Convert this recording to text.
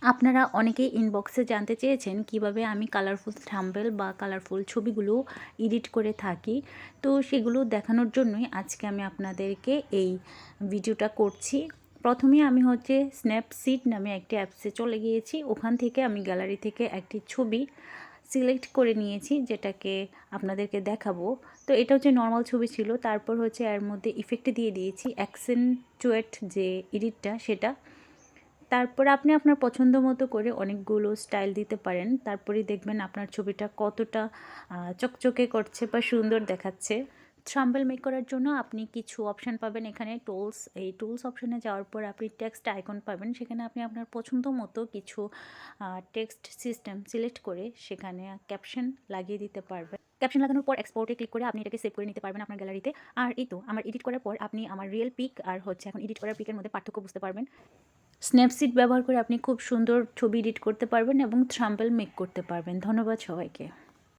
আপনারা অনেকেই ইনবক্সে জানতে চেয়েছেন কিভাবে আমি কালারফুল থাম্বনেল বা কালারফুল ছবিগুলো এডিট করে থাকি। তো সেগুলো দেখানোর জন্যই আজকে আমি আপনাদেরকে এই ভিডিওটা করছি। প্রথমে আমি স্ন্যাপসিড নামে একটি অ্যাপসে চলে গিয়েছি। ওখান থেকে আমি গ্যালারি থেকে একটি ছবি সিলেক্ট করে নিয়েছি, যেটাকে আপনাদেরকে দেখাবো। তো এটা নর্মাল ছবি ছিল। তারপর এর মধ্যে ইফেক্ট দিয়ে দিয়েছি অ্যাকসেন্টুয়েট যে এডিটটা, সেটা। তারপর আপনি আপনার পছন্দ মতো করে অনেকগুলো স্টাইল দিতে পারেন। তারপরেই দেখবেন আপনার ছবিটা কতটা চকচকে করছে বা সুন্দর দেখাচ্ছে। থাম্বনেল মেক করার জন্য আপনি কিছু অপশান পাবেন এখানে, টুলস। এই টুলস অপশানে যাওয়ার পর আপনি টেক্সট আইকন পাবেন। সেখানে আপনি আপনার পছন্দ মতো কিছু টেক্সট সিস্টেম সিলেক্ট করে সেখানে ক্যাপশন লাগিয়ে দিতে পারবেন। ক্যাপশন লাগানোর পর এক্সপোর্টে ক্লিক করে আপনি এটাকে সেভ করে নিতে পারবেন আপনার গ্যালারিতে। আর এই তো আমার এডিট করার পর আপনি আমার রিয়েল পিক আর এখন এডিট করার পিকের মধ্যে পার্থক্য বুঝতে পারবেন। স্ন্যাপসিড ব্যবহার করে আপনি খুব সুন্দর ছবি এডিট করতে পারবেন এবং থাম্বনেল মেক করতে পারবেন। ধন্যবাদ সবাইকে।